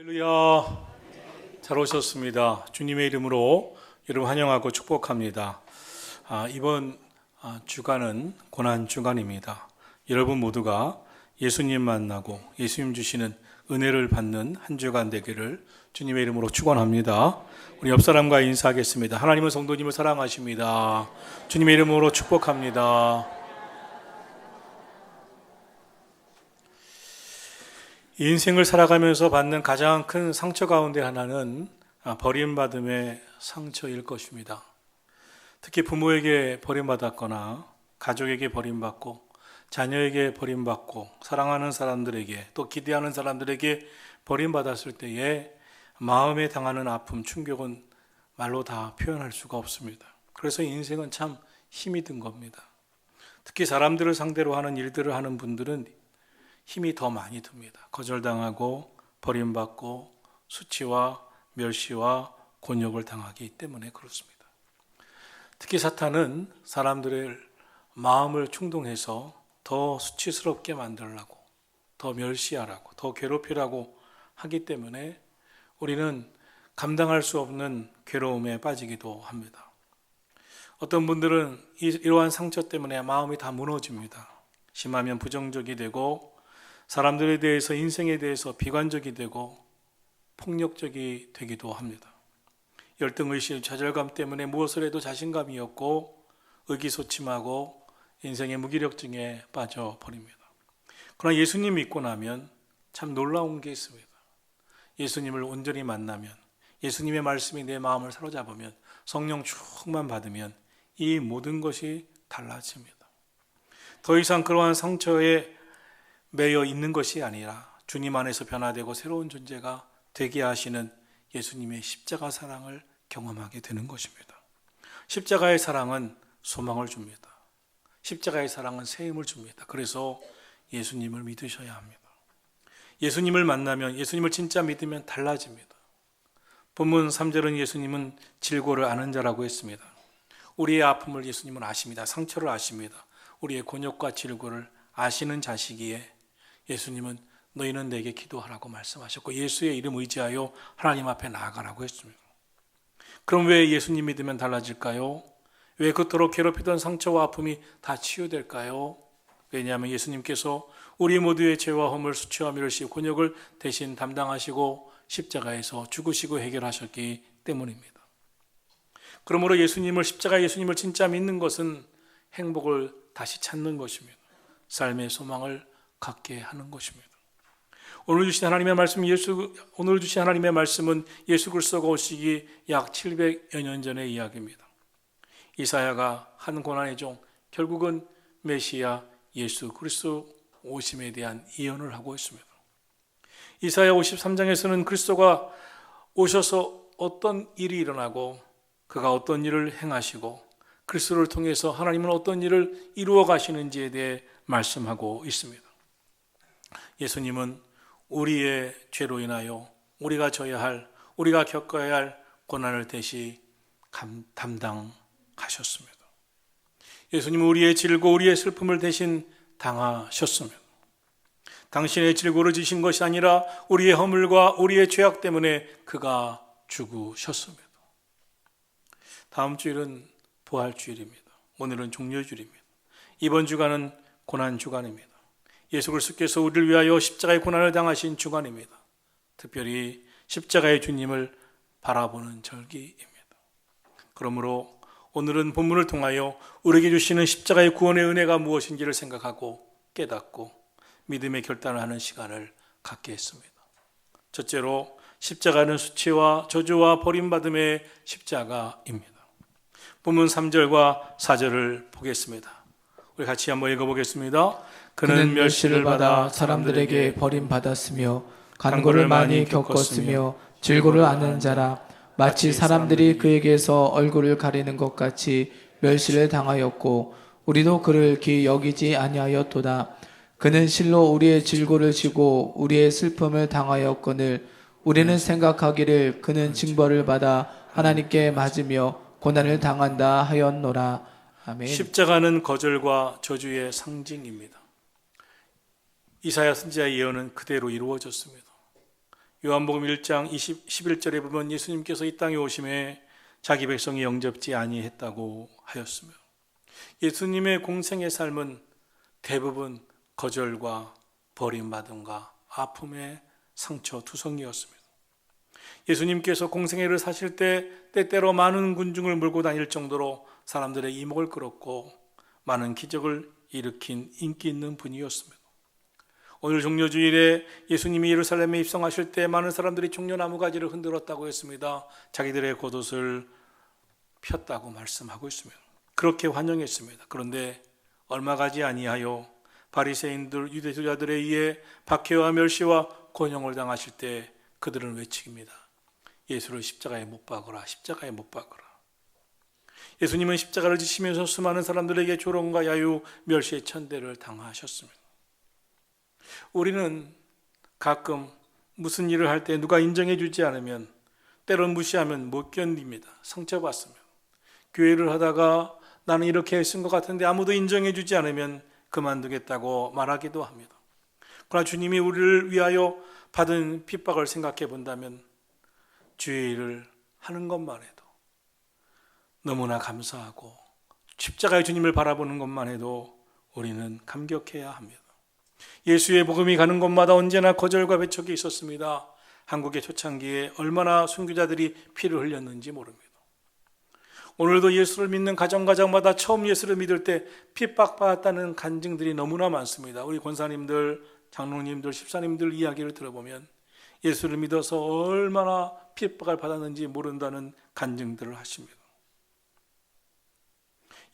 할렐루야. 잘 오셨습니다. 주님의 이름으로 여러분 환영하고 축복합니다. 이번 주간은 고난 주간입니다. 여러분 모두가 예수님 만나고 예수님 주시는 은혜를 받는 한 주간 되기를 주님의 이름으로 축원합니다. 우리 옆 사람과 인사하겠습니다. 하나님은 성도님을 사랑하십니다. 주님의 이름으로 축복합니다. 인생을 살아가면서 받는 가장 큰 상처 가운데 하나는 버림받음의 상처일 것입니다. 특히 부모에게 버림받았거나 가족에게 버림받고 자녀에게 버림받고 사랑하는 사람들에게 또 기대하는 사람들에게 버림받았을 때에 마음에 당하는 아픔, 충격은 말로 다 표현할 수가 없습니다. 그래서 인생은 참 힘이 든 겁니다. 특히 사람들을 상대로 하는 일들을 하는 분들은 힘이 더 많이 듭니다. 거절당하고 버림받고 수치와 멸시와 곤욕을 당하기 때문에 그렇습니다. 특히 사탄은 사람들의 마음을 충동해서 더 수치스럽게 만들려고, 더 멸시하라고, 더 괴롭히라고 하기 때문에 우리는 감당할 수 없는 괴로움에 빠지기도 합니다. 어떤 분들은 이러한 상처 때문에 마음이 다 무너집니다. 심하면 부정적이 되고 사람들에 대해서, 인생에 대해서 비관적이 되고 폭력적이 되기도 합니다. 열등의식, 좌절감 때문에 무엇을 해도 자신감이 없고 의기소침하고 인생의 무기력증에 빠져버립니다. 그러나 예수님 믿고 나면 참 놀라운 게 있습니다. 예수님을 온전히 만나면, 예수님의 말씀이 내 마음을 사로잡으면, 성령 충만 받으면 이 모든 것이 달라집니다. 더 이상 그러한 상처에 매여 있는 것이 아니라 주님 안에서 변화되고 새로운 존재가 되게 하시는 예수님의 십자가 사랑을 경험하게 되는 것입니다. 십자가의 사랑은 소망을 줍니다. 십자가의 사랑은 새 힘을 줍니다. 그래서 예수님을 믿으셔야 합니다. 예수님을 만나면, 예수님을 진짜 믿으면 달라집니다. 본문 3절은 예수님은 질고를 아는 자라고 했습니다. 우리의 아픔을 예수님은 아십니다. 상처를 아십니다. 우리의 곤욕과 질고를 아시는 자시기에 예수님은 너희는 내게 기도하라고 말씀하셨고 예수의 이름 의지하여 하나님 앞에 나아가라고 했습니다. 그럼 왜 예수님 믿으면 달라질까요? 왜 그토록 괴롭히던 상처와 아픔이 다 치유될까요? 왜냐하면 예수님께서 우리 모두의 죄와 허물, 수치와 멸시, 곤욕을 대신 담당하시고 십자가에서 죽으시고 해결하셨기 때문입니다. 그러므로 십자가 예수님을 진짜 믿는 것은 행복을 다시 찾는 것입니다. 삶의 소망을 갖게 하는 것입니다. 오늘 주신 하나님의 말씀은 예수 그리스도가 오시기 약 700여 년 전의 이야기입니다. 이사야가 한 고난의 종, 결국은 메시아 예수 그리스도 오심에 대한 예언을 하고 있습니다. 이사야 53장에서는 그리스도가 오셔서 어떤 일이 일어나고 그가 어떤 일을 행하시고 그리스도를 통해서 하나님은 어떤 일을 이루어 가시는지에 대해 말씀하고 있습니다. 예수님은 우리의 죄로 인하여 우리가 져야 할, 우리가 겪어야 할 고난을 대신 담당하셨습니다. 예수님은 우리의 질고 우리의 슬픔을 대신 당하셨습니다. 당신의 질고를 지신 것이 아니라 우리의 허물과 우리의 죄악 때문에 그가 죽으셨습니다. 다음 주일은 부활주일입니다. 오늘은 종려주일입니다. 이번 주간은 고난주간입니다. 예수 그리스도께서 우리를 위하여 십자가의 고난을 당하신 주간입니다. 특별히 십자가의 주님을 바라보는 절기입니다. 그러므로 오늘은 본문을 통하여 우리에게 주시는 십자가의 구원의 은혜가 무엇인지를 생각하고 깨닫고 믿음의 결단을 하는 시간을 갖게 했습니다. 첫째로 십자가는 수치와 저주와 버림받음의 십자가입니다. 본문 3절과 4절을 보겠습니다. 우리 같이 한번 읽어보겠습니다. 그는 멸시를 받아 사람들에게 버림받았으며 간고를 많이 겪었으며 질고를 아는 자라. 마치 사람들이 그에게서 얼굴을 가리는 것 같이 멸시를 당하였고 우리도 그를 귀히 여기지 아니하였도다. 그는 실로 우리의 질고를 지고 우리의 슬픔을 당하였거늘 우리는 생각하기를 그는 징벌을 받아 하나님께 맞으며 고난을 당한다 하였노라. 아멘. 십자가는 거절과 저주의 상징입니다. 이사야 선지자의 예언은 그대로 이루어졌습니다. 요한복음 1장 11절에 보면 예수님께서 이 땅에 오심에 자기 백성이 영접지 아니했다고 하였으며, 예수님의 공생의 삶은 대부분 거절과 버림받음과 아픔의 상처 투성이었습니다. 예수님께서 공생애를 사실 때 때때로 많은 군중을 몰고 다닐 정도로 사람들의 이목을 끌었고 많은 기적을 일으킨 인기 있는 분이었습니다. 오늘 종려주일에 예수님이 예루살렘에 입성하실 때 많은 사람들이 종려나무 가지를 흔들었다고 했습니다. 자기들의 겉옷을 폈다고 말씀하고 있습니다. 그렇게 환영했습니다. 그런데 얼마 가지 아니하여 바리새인들, 유대주자들에 의해 박해와 멸시와 권형을 당하실 때 그들은 외칩니다. 예수를 십자가에 못 박으라, 십자가에 못 박으라. 예수님은 십자가를 지시면서 수많은 사람들에게 조롱과 야유, 멸시의 천대를 당하셨습니다. 우리는 가끔 무슨 일을 할 때 누가 인정해 주지 않으면, 때론 무시하면 못 견딥니다. 상처받습니다. 교회를 하다가 나는 이렇게 쓴 것 같은데 아무도 인정해 주지 않으면 그만두겠다고 말하기도 합니다. 그러나 주님이 우리를 위하여 받은 핍박을 생각해 본다면 주의 일을 하는 것만 해도 너무나 감사하고, 십자가의 주님을 바라보는 것만 해도 우리는 감격해야 합니다. 예수의 복음이 가는 곳마다 언제나 거절과 배척이 있었습니다. 한국의 초창기에 얼마나 순교자들이 피를 흘렸는지 모릅니다. 오늘도 예수를 믿는 가정마다 처음 예수를 믿을 때 핍박받았다는 간증들이 너무나 많습니다. 우리 권사님들, 장로님들, 집사님들 이야기를 들어보면 예수를 믿어서 얼마나 핍박을 받았는지 모른다는 간증들을 하십니다.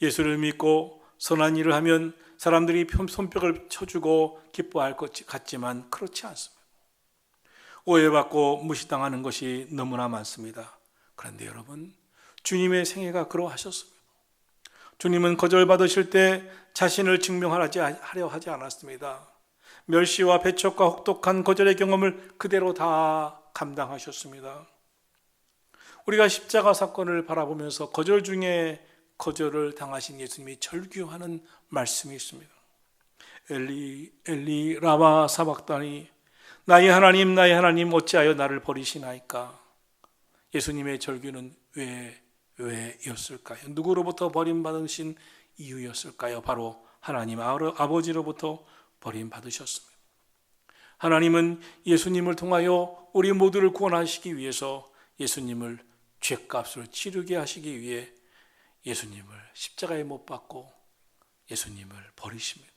예수를 믿고 선한 일을 하면 사람들이 손뼉을 쳐주고 기뻐할 것 같지만 그렇지 않습니다. 오해받고 무시당하는 것이 너무나 많습니다. 그런데 여러분, 주님의 생애가 그러하셨습니다. 주님은 거절받으실 때 자신을 증명하려 하지 않았습니다. 멸시와 배척과 혹독한 거절의 경험을 그대로 다 감당하셨습니다. 우리가 십자가 사건을 바라보면서 거절 중에 거절을 당하신 예수님이 절규하는 말씀이 있습니다. 엘리 엘리 라마 사박다니, 나의 하나님 어찌하여 나를 버리시나이까. 예수님의 절규는 왜였을까요? 누구로부터 버림받으신 이유였을까요? 바로 하나님 아버지로부터 버림받으셨습니다. 하나님은 예수님을 통하여 우리 모두를 구원하시기 위해서 예수님을 죄값을 치르게 하시기 위해 예수님을 십자가에 못 박고 예수님을 버리십니다.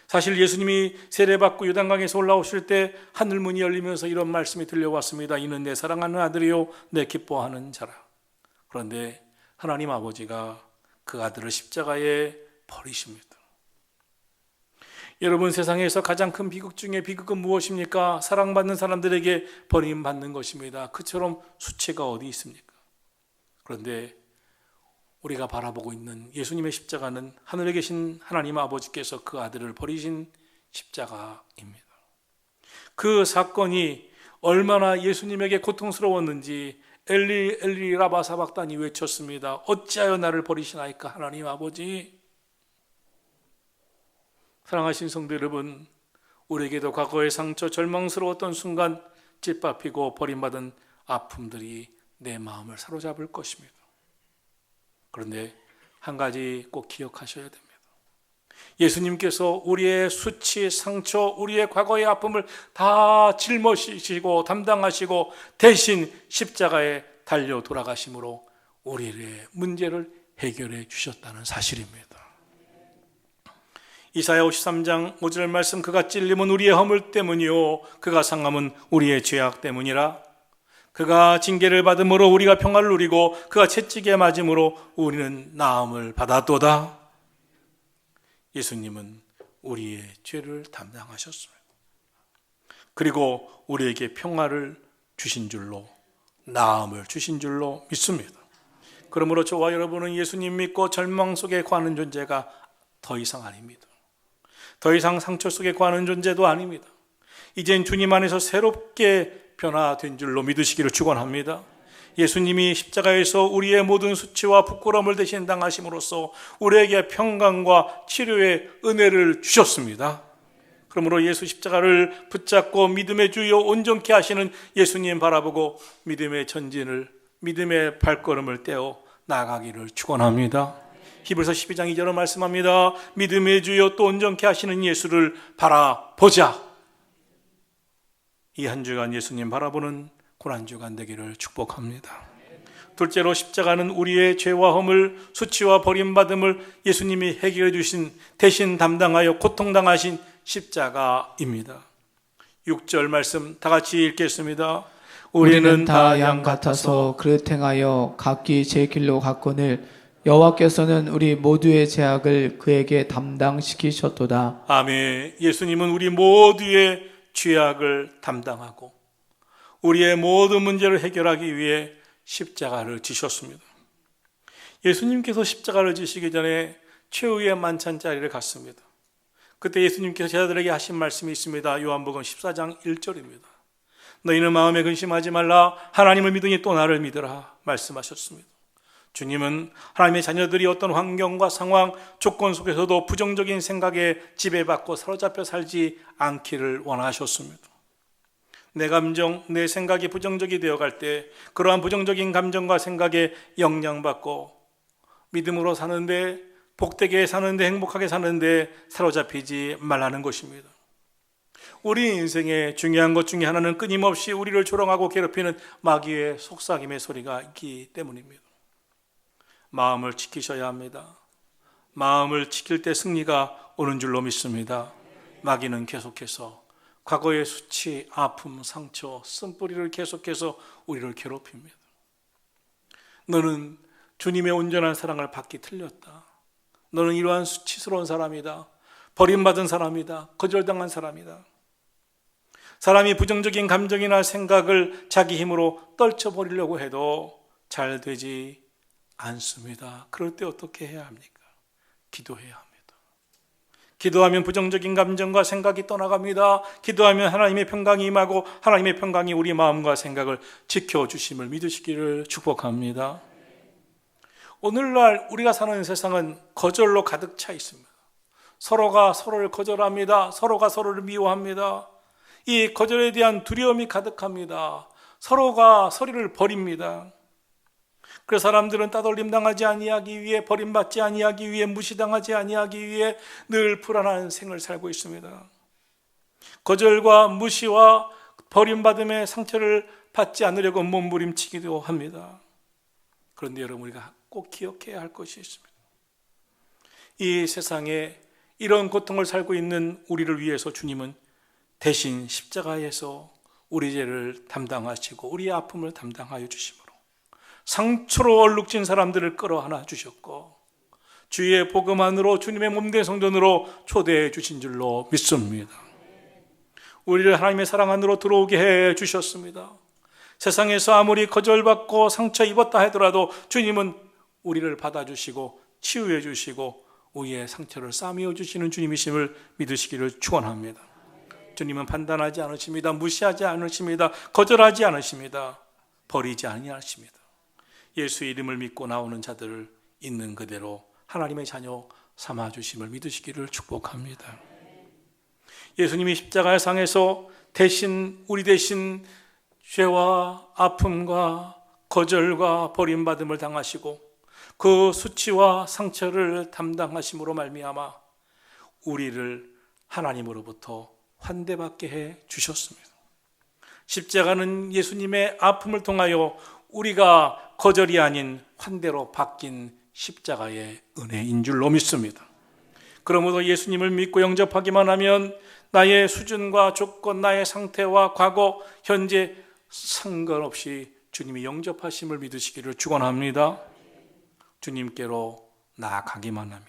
사실 예수님이 세례받고 요단강에서 올라오실 때 하늘문이 열리면서 이런 말씀이 들려왔습니다. 이는 내 사랑하는 아들이요 내 기뻐하는 자라. 그런데 하나님 아버지가 그 아들을 십자가에 버리십니다. 여러분, 세상에서 가장 큰 비극 중에 비극은 무엇입니까? 사랑받는 사람들에게 버림받는 것입니다. 그처럼 수치가 어디 있습니까? 그런데 우리가 바라보고 있는 예수님의 십자가는 하늘에 계신 하나님 아버지께서 그 아들을 버리신 십자가입니다. 그 사건이 얼마나 예수님에게 고통스러웠는지 엘리 엘리 라마 사박다니 외쳤습니다. 어찌하여 나를 버리시나이까 하나님 아버지. 사랑하신 성도 여러분, 우리에게도 과거의 상처, 절망스러웠던 순간 짓밟히고 버림받은 아픔들이 내 마음을 사로잡을 것입니다. 그런데 한 가지 꼭 기억하셔야 됩니다. 예수님께서 우리의 수치, 상처, 우리의 과거의 아픔을 다 짊어지시고 담당하시고 대신 십자가에 달려 돌아가심으로 우리의 문제를 해결해 주셨다는 사실입니다. 이사야 53장 5절 말씀, 그가 찔림은 우리의 허물 때문이요 그가 상함은 우리의 죄악 때문이라. 그가 징계를 받음으로 우리가 평화를 누리고 그가 채찍에 맞음으로 우리는 나음을 받았도다. 예수님은 우리의 죄를 담당하셨습니다. 그리고 우리에게 평화를 주신 줄로, 나음을 주신 줄로 믿습니다. 그러므로 저와 여러분은 예수님 믿고 절망 속에 거하는 존재가 더 이상 아닙니다. 더 이상 상처 속에 거하는 존재도 아닙니다. 이젠 주님 안에서 새롭게 변화된 줄로 믿으시기를 축원합니다. 예수님이 십자가에서 우리의 모든 수치와 부끄러움을 대신 당하심으로써 우리에게 평강과 치료의 은혜를 주셨습니다. 그러므로 예수 십자가를 붙잡고 믿음의 주요 온전케 하시는 예수님 바라보고 믿음의 전진을, 믿음의 발걸음을 떼어 나아가기를 축원합니다. 히브리서 12장 2절은 말씀합니다. 믿음의 주요 또 온전케 하시는 예수를 바라보자. 이 한 주간 예수님 바라보는 고난 주간 되기를 축복합니다. 둘째로 십자가는 우리의 죄와 허물, 수치와 버림받음을 예수님이 해결해 주신, 대신 담당하여 고통당하신 십자가입니다. 6절 말씀 다 같이 읽겠습니다. 우리는 다 양 같아서 그릇 행하여 각기 제 길로 갔거늘 여호와께서는 우리 모두의 죄악을 그에게 담당시키셨도다. 아멘. 예수님은 우리 모두의 죄악을 담당하고 우리의 모든 문제를 해결하기 위해 십자가를 지셨습니다. 예수님께서 십자가를 지시기 전에 최후의 만찬 자리를 갔습니다. 그때 예수님께서 제자들에게 하신 말씀이 있습니다. 요한복음 14장 1절입니다. 너희는 마음에 근심하지 말라. 하나님을 믿으니 또 나를 믿으라 말씀하셨습니다. 주님은 하나님의 자녀들이 어떤 환경과 상황, 조건 속에서도 부정적인 생각에 지배받고 사로잡혀 살지 않기를 원하셨습니다. 내 감정, 내 생각이 부정적이 되어갈 때 그러한 부정적인 감정과 생각에 영향받고 믿음으로 사는데, 복되게 사는데, 행복하게 사는데 사로잡히지 말라는 것입니다. 우리 인생의 중요한 것 중에 하나는 끊임없이 우리를 조롱하고 괴롭히는 마귀의 속삭임의 소리가 있기 때문입니다. 마음을 지키셔야 합니다. 마음을 지킬 때 승리가 오는 줄로 믿습니다. 마귀는 계속해서 과거의 수치, 아픔, 상처, 쓴뿌리를 계속해서 우리를 괴롭힙니다. 너는 주님의 온전한 사랑을 받기 틀렸다. 너는 이러한 수치스러운 사람이다. 버림받은 사람이다. 거절당한 사람이다. 사람이 부정적인 감정이나 생각을 자기 힘으로 떨쳐버리려고 해도 잘 되지 않습니다. 그럴 때 어떻게 해야 합니까? 기도해야 합니다. 기도하면 부정적인 감정과 생각이 떠나갑니다. 기도하면 하나님의 평강이 임하고 하나님의 평강이 우리 마음과 생각을 지켜주심을 믿으시기를 축복합니다. 오늘날 우리가 사는 세상은 거절로 가득 차 있습니다. 서로가 서로를 거절합니다. 서로가 서로를 미워합니다. 이 거절에 대한 두려움이 가득합니다. 서로가 서로를 버립니다. 그래서 사람들은 따돌림 당하지 아니하기 위해, 버림받지 아니하기 위해, 무시당하지 아니하기 위해 늘 불안한 생을 살고 있습니다. 거절과 무시와 버림받음의 상처를 받지 않으려고 몸부림치기도 합니다. 그런데 여러분, 우리가 꼭 기억해야 할 것이 있습니다. 이 세상에 이런 고통을 살고 있는 우리를 위해서 주님은 대신 십자가에서 우리 죄를 담당하시고 우리의 아픔을 담당하여 주심으로 상처로 얼룩진 사람들을 끌어안아 주셨고 주의 복음 안으로 주님의 몸된 성전으로 초대해 주신 줄로 믿습니다. 우리를 하나님의 사랑 안으로 들어오게 해 주셨습니다. 세상에서 아무리 거절받고 상처 입었다 하더라도 주님은 우리를 받아주시고 치유해 주시고 우리의 상처를 싸매어 주시는 주님이심을 믿으시기를 축원합니다. 주님은 판단하지 않으십니다. 무시하지 않으십니다. 거절하지 않으십니다. 버리지 아니하십니다. 예수의 이름을 믿고 나오는 자들을 있는 그대로 하나님의 자녀 삼아주심을 믿으시기를 축복합니다. 예수님이 십자가의 상에서 우리 대신 죄와 아픔과 거절과 버림받음을 당하시고 그 수치와 상처를 담당하심으로 말미암아 우리를 하나님으로부터 환대받게 해 주셨습니다. 십자가는 예수님의 아픔을 통하여 우리가 거절이 아닌 환대로 바뀐 십자가의 은혜인 줄로 믿습니다. 그러므로 예수님을 믿고 영접하기만 하면 나의 수준과 조건, 나의 상태와 과거, 현재 상관없이 주님이 영접하심을 믿으시기를 축원합니다. 주님께로 나아가기만 하면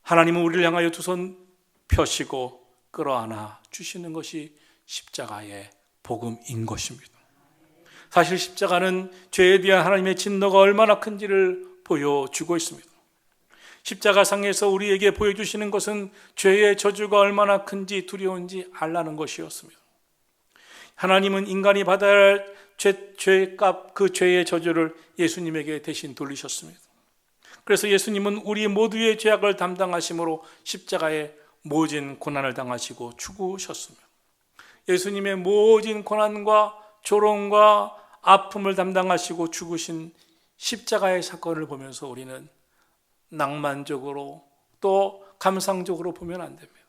하나님은 우리를 향하여 두 손 펴시고 끌어안아 주시는 것이 십자가의 복음인 것입니다. 사실 십자가는 죄에 대한 하나님의 진노가 얼마나 큰지를 보여주고 있습니다. 십자가상에서 우리에게 보여주시는 것은 죄의 저주가 얼마나 큰지 두려운지 알라는 것이었습니다. 하나님은 인간이 받아야 할 죄값, 그 죄의 저주를 예수님에게 대신 돌리셨습니다. 그래서 예수님은 우리 모두의 죄악을 담당하심으로 십자가에 모진 고난을 당하시고 죽으셨으며 예수님의 모진 고난과 조롱과 아픔을 담당하시고 죽으신 십자가의 사건을 보면서 우리는 낭만적으로 또 감상적으로 보면 안 됩니다.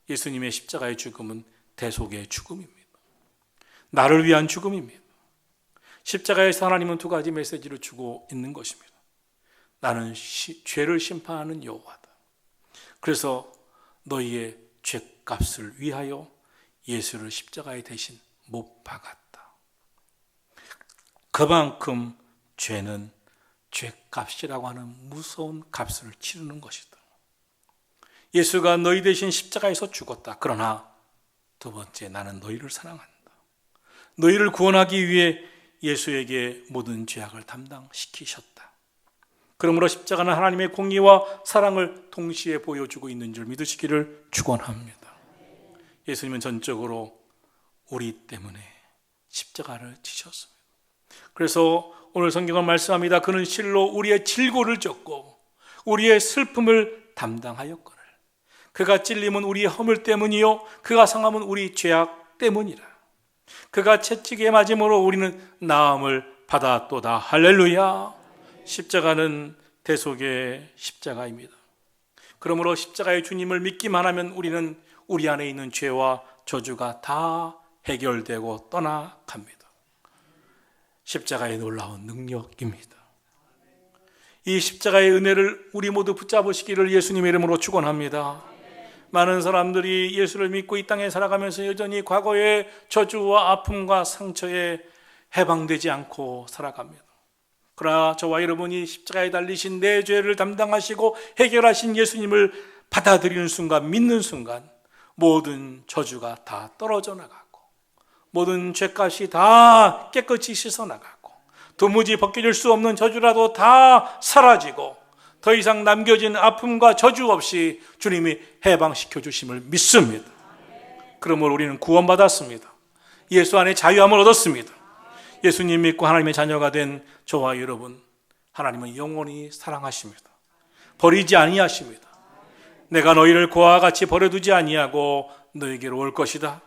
예수님의 십자가의 죽음은 대속의 죽음입니다. 나를 위한 죽음입니다. 십자가에서 하나님은 두 가지 메시지를 주고 있는 것입니다. 나는 죄를 심판하는 여호와다. 그래서 너희의 죄값을 위하여 예수를 십자가에 대신 못 박았다. 그만큼 죄는 죄값이라고 하는 무서운 값을 치르는 것이다. 예수가 너희 대신 십자가에서 죽었다. 그러나 두 번째, 나는 너희를 사랑한다. 너희를 구원하기 위해 예수에게 모든 죄악을 담당시키셨다. 그러므로 십자가는 하나님의 공의와 사랑을 동시에 보여주고 있는 줄 믿으시기를 축원합니다. 예수님은 전적으로 우리 때문에 십자가를 지셨습니다. 그래서 오늘 성경은 말씀합니다. 그는 실로 우리의 질고를 졌고 우리의 슬픔을 담당하였거늘 그가 찔림은 우리의 허물 때문이요 그가 상함은 우리 죄악 때문이라. 그가 채찍에 맞음으로 우리는 나음을 받았도다. 할렐루야. 십자가는 대속의 십자가입니다. 그러므로 십자가의 주님을 믿기만 하면 우리는 우리 안에 있는 죄와 저주가 다 해결되고 떠나갑니다. 십자가의 놀라운 능력입니다. 이 십자가의 은혜를 우리 모두 붙잡으시기를 예수님의 이름으로 축원합니다. 많은 사람들이 예수를 믿고 이 땅에 살아가면서 여전히 과거의 저주와 아픔과 상처에 해방되지 않고 살아갑니다. 그러나 저와 여러분이 십자가에 달리신 내 죄를 담당하시고 해결하신 예수님을 받아들이는 순간, 믿는 순간 모든 저주가 다 떨어져 나가고 모든 죄값이 다 깨끗이 씻어나가고 도무지 벗겨질 수 없는 저주라도 다 사라지고 더 이상 남겨진 아픔과 저주 없이 주님이 해방시켜 주심을 믿습니다. 그러므로 우리는 구원받았습니다. 예수 안에 자유함을 얻었습니다. 예수님 믿고 하나님의 자녀가 된 저와 여러분, 하나님은 영원히 사랑하십니다. 버리지 아니하십니다. 내가 너희를 고아와 같이 버려두지 아니하고 너희에게로 올 것이다.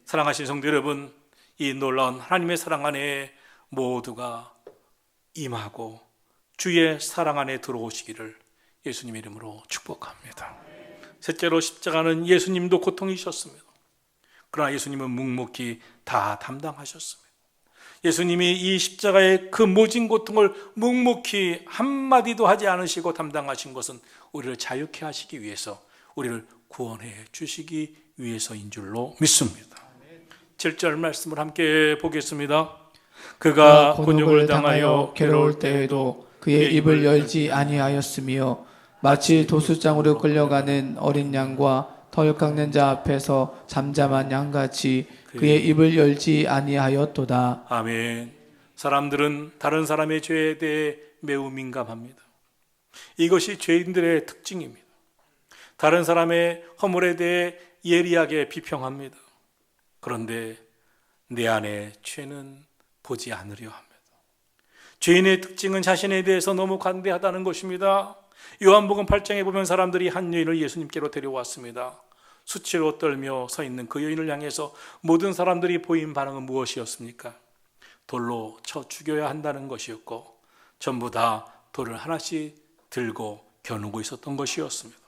사랑하신 성도 여러분, 이 놀라운 하나님의 사랑 안에 모두가 임하고 주의 사랑 안에 들어오시기를 예수님의 이름으로 축복합니다. 셋째로 십자가는 예수님도 고통이셨습니다. 그러나 예수님은 묵묵히 다 담당하셨습니다. 예수님이 이 십자가의 그 모진 고통을 묵묵히 한마디도 하지 않으시고 담당하신 것은 우리를 자유케 하시기 위해서, 우리를 구원해 주시기 위해서인 줄로 믿습니다. 7절 말씀을 함께 보겠습니다. 그가 곤욕을 당하여 괴로울 때에도 그의 입을 열지 아니하였으며 마치 도수장으로 끌려가는 어린 양과 털 깎는 자 앞에서 잠잠한 양같이 그의 입을 열지 아니하였도다. 아멘. 사람들은 다른 사람의 죄에 대해 매우 민감합니다. 이것이 죄인들의 특징입니다. 다른 사람의 허물에 대해 예리하게 비평합니다. 그런데 내 안의 죄는 보지 않으려 합니다. 죄인의 특징은 자신에 대해서 너무 관대하다는 것입니다. 요한복음 8장에 보면 사람들이 한 여인을 예수님께로 데려왔습니다. 수치로 떨며 서 있는 그 여인을 향해서 모든 사람들이 보인 반응은 무엇이었습니까? 돌로 쳐 죽여야 한다는 것이었고 전부 다 돌을 하나씩 들고 겨누고 있었던 것이었습니다.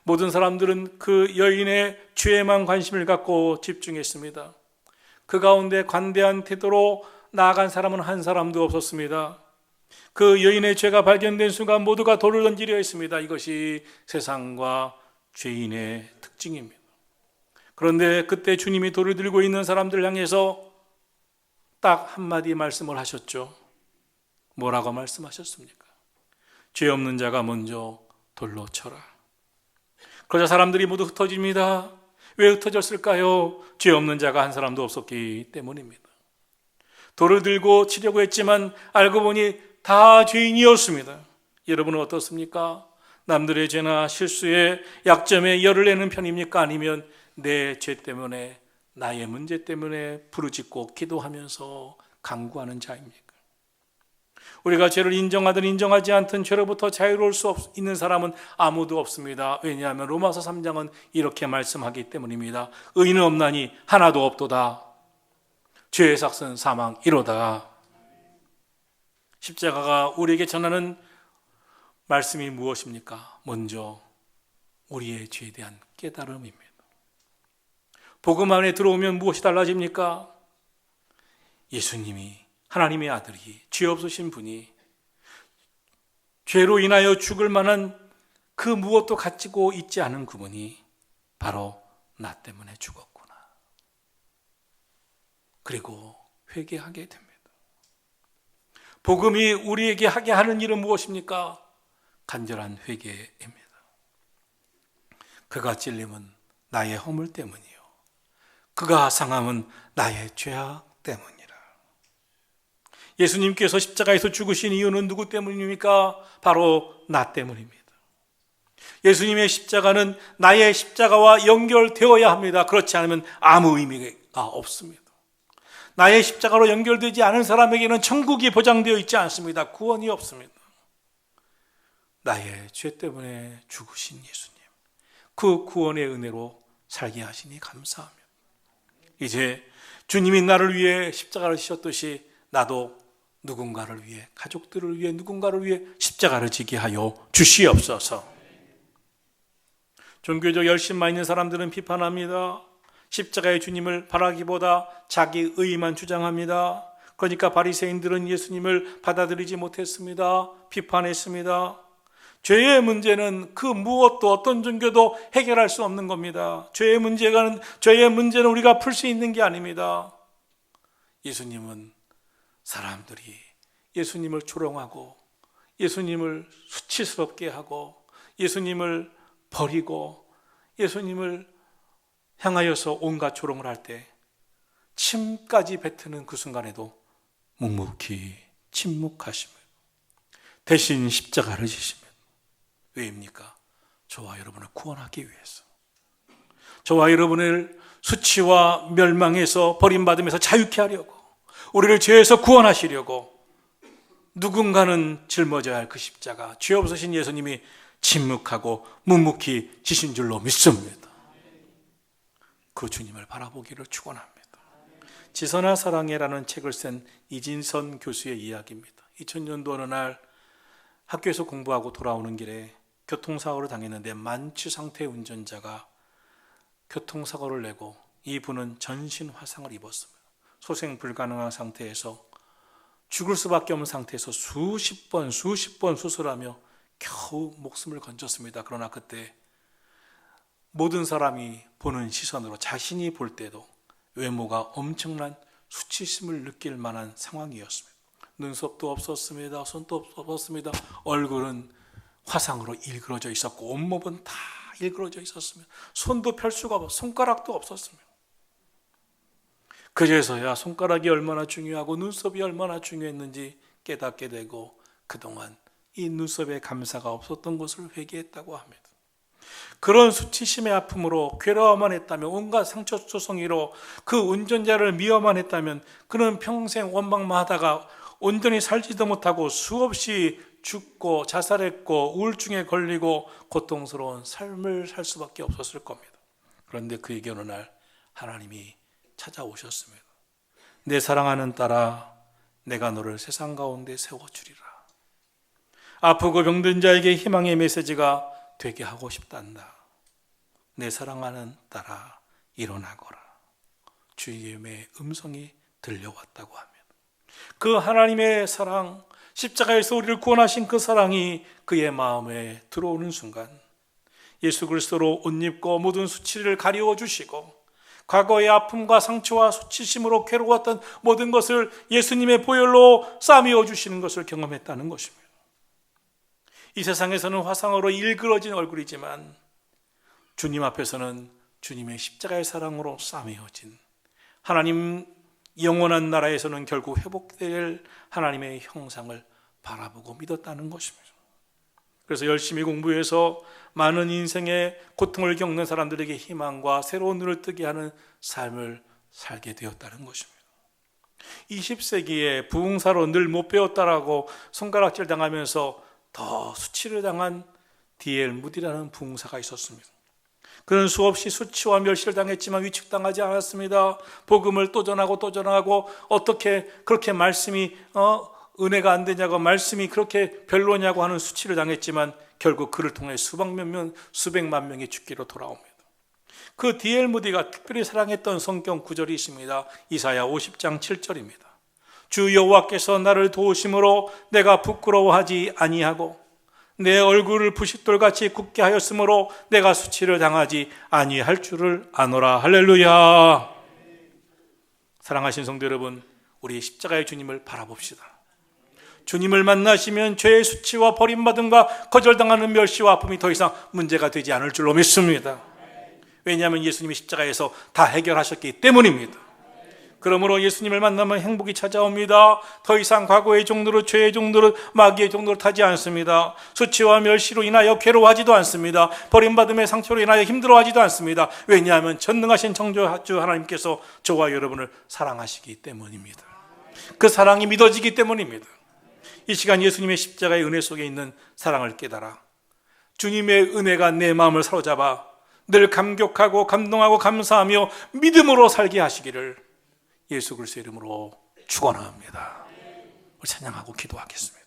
모든 사람들은 그 여인의 죄에만 관심을 갖고 집중했습니다. 그 가운데 관대한 태도로 나아간 사람은 한 사람도 없었습니다. 그 여인의 죄가 발견된 순간 모두가 돌을 던지려 했습니다. 이것이 세상과 죄인의 특징입니다. 그런데 그때 주님이 돌을 들고 있는 사람들을 향해서 딱 한마디 말씀을 하셨죠. 뭐라고 말씀하셨습니까? 죄 없는 자가 먼저 돌로 쳐라. 그러자 사람들이 모두 흩어집니다. 왜 흩어졌을까요? 죄 없는 자가 한 사람도 없었기 때문입니다. 돌을 들고 치려고 했지만 알고 보니 다 죄인이었습니다. 여러분은 어떻습니까? 남들의 죄나 실수에 약점에 열을 내는 편입니까? 아니면 내 죄 때문에, 나의 문제 때문에 부르짖고 기도하면서 간구하는 자입니까? 우리가 죄를 인정하든 인정하지 않든 죄로부터 자유로울 수 있는 사람은 아무도 없습니다. 왜냐하면 로마서 3장은 이렇게 말씀하기 때문입니다. 의인은 없나니 하나도 없도다. 죄의 삭은 사망이로다. 십자가가 우리에게 전하는 말씀이 무엇입니까? 먼저 우리의 죄에 대한 깨달음입니다. 복음 안에 들어오면 무엇이 달라집니까? 예수님이, 하나님의 아들이, 죄 없으신 분이 죄로 인하여 죽을 만한 그 무엇도 가지고 있지 않은 그분이 바로 나 때문에 죽었구나. 그리고 회개하게 됩니다. 복음이 우리에게 하게 하는 일은 무엇입니까? 간절한 회개입니다. 그가 찔림은 나의 허물 때문이요, 그가 상함은 나의 죄악 때문이라. 예수님께서 십자가에서 죽으신 이유는 누구 때문입니까? 바로 나 때문입니다. 예수님의 십자가는 나의 십자가와 연결되어야 합니다. 그렇지 않으면 아무 의미가 없습니다. 나의 십자가로 연결되지 않은 사람에게는 천국이 보장되어 있지 않습니다. 구원이 없습니다. 나의 죄 때문에 죽으신 예수님, 그 구원의 은혜로 살게 하시니 감사합니다. 이제 주님이 나를 위해 십자가를 지셨듯이 나도 누군가를 위해, 가족들을 위해, 누군가를 위해 십자가를 지게 하여 주시옵소서. 종교적 열심만 있는 사람들은 비판합니다. 십자가의 주님을 바라기보다 자기 의의만 주장합니다. 그러니까 바리새인들은 예수님을 받아들이지 못했습니다. 비판했습니다. 죄의 문제는 그 무엇도 어떤 종교도 해결할 수 없는 겁니다. 죄의 문제는 우리가 풀 수 있는 게 아닙니다. 예수님은 사람들이 예수님을 조롱하고 예수님을 수치스럽게 하고 예수님을 버리고 예수님을 향하여서 온갖 조롱을 할 때 침까지 뱉는 그 순간에도 묵묵히 침묵하시며 대신 십자가를 지시며, 왜입니까? 저와 여러분을 구원하기 위해서, 저와 여러분을 수치와 멸망에서 버림받으면서 자유케 하려고, 우리를 죄에서 구원하시려고 누군가는 짊어져야 할 그 십자가, 죄 없으신 예수님이 침묵하고 묵묵히 지신 줄로 믿습니다. 그 주님을 바라보기를 축원합니다. 지선아 사랑해라는 책을 쓴 이진선 교수의 이야기입니다. 2000년도 어느 날 학교에서 공부하고 돌아오는 길에 교통사고를 당했는데 만취 상태의 운전자가 교통사고를 내고 이분은 전신 화상을 입었습니다. 소생 불가능한 상태에서 죽을 수밖에 없는 상태에서 수십 번 수술하며 겨우 목숨을 건졌습니다. 그러나 그때 모든 사람이 보는 시선으로 자신이 볼 때도 외모가 엄청난 수치심을 느낄 만한 상황이었습니다. 눈썹도 없었습니다. 손도 없었습니다. 얼굴은 화상으로 일그러져 있었고 온몸은 다 일그러져 있었습니다. 손도 펼 수가 없었고 손가락도 없었습니다. 그제서야 손가락이 얼마나 중요하고 눈썹이 얼마나 중요했는지 깨닫게 되고 그동안 이 눈썹에 감사가 없었던 것을 회개했다고 합니다. 그런 수치심의 아픔으로 괴로워만 했다면, 온갖 상처투성이로 그 운전자를 미워만 했다면 그는 평생 원망만 하다가 온전히 살지도 못하고 수없이 죽고 자살했고 우울증에 걸리고 고통스러운 삶을 살 수밖에 없었을 겁니다. 그런데 그에게 어느 날 하나님이 찾아오셨습니다. 내 사랑하는 딸아, 내가 너를 세상 가운데 세워주리라. 아프고 병든 자에게 희망의 메시지가 되게 하고 싶단다. 내 사랑하는 딸아, 일어나거라. 주님의 음성이 들려왔다고 합니다. 그 하나님의 사랑, 십자가에서 우리를 구원하신 그 사랑이 그의 마음에 들어오는 순간 예수 그리스도로 옷 입고 모든 수치를 가리워 주시고 과거의 아픔과 상처와 수치심으로 괴로웠던 모든 것을 예수님의 보혈로 싸매어 주시는 것을 경험했다는 것입니다. 이 세상에서는 화상으로 일그러진 얼굴이지만 주님 앞에서는 주님의 십자가의 사랑으로 싸매어진 하나님 영원한 나라에서는 결국 회복될 하나님의 형상을 바라보고 믿었다는 것입니다. 그래서 열심히 공부해서 많은 인생의 고통을 겪는 사람들에게 희망과 새로운 눈을 뜨게 하는 삶을 살게 되었다는 것입니다. 20세기에 부흥사로 늘 못 배웠다라고 손가락질 당하면서 더 수치를 당한 D.L. 무디라는 부흥사가 있었습니다. 그는 수없이 수치와 멸시를 당했지만 위축당하지 않았습니다. 복음을 또 전하고 또 전하고, 어떻게 그렇게 말씀이 은혜가 안 되냐고, 말씀이 그렇게 별로냐고 하는 수치를 당했지만 결국 그를 통해 수백만 명이 죽기로 돌아옵니다. 그 D.L. 무디가 특별히 사랑했던 성경 구절이 있습니다. 이사야 50장 7절입니다. 주 여호와께서 나를 도우심으로 내가 부끄러워하지 아니하고 내 얼굴을 부싯돌같이 굳게 하였으므로 내가 수치를 당하지 아니할 줄을 아노라. 할렐루야. 사랑하신 성도 여러분, 우리 십자가의 주님을 바라봅시다. 주님을 만나시면 죄의 수치와 버림받음과 거절당하는 멸시와 아픔이 더 이상 문제가 되지 않을 줄로 믿습니다. 왜냐하면 예수님이 십자가에서 다 해결하셨기 때문입니다. 그러므로 예수님을 만나면 행복이 찾아옵니다. 더 이상 과거의 종로로, 죄의 종로로, 마귀의 종로로 타지 않습니다. 수치와 멸시로 인하여 괴로워하지도 않습니다. 버림받음의 상처로 인하여 힘들어하지도 않습니다. 왜냐하면 전능하신 창조주 하나님께서 저와 여러분을 사랑하시기 때문입니다. 그 사랑이 믿어지기 때문입니다. 이 시간 예수님의 십자가의 은혜 속에 있는 사랑을 깨달아 주님의 은혜가 내 마음을 사로잡아 늘 감격하고 감동하고 감사하며 믿음으로 살게 하시기를 예수 그리스도의 이름으로 축원합니다. 찬양하고 기도하겠습니다.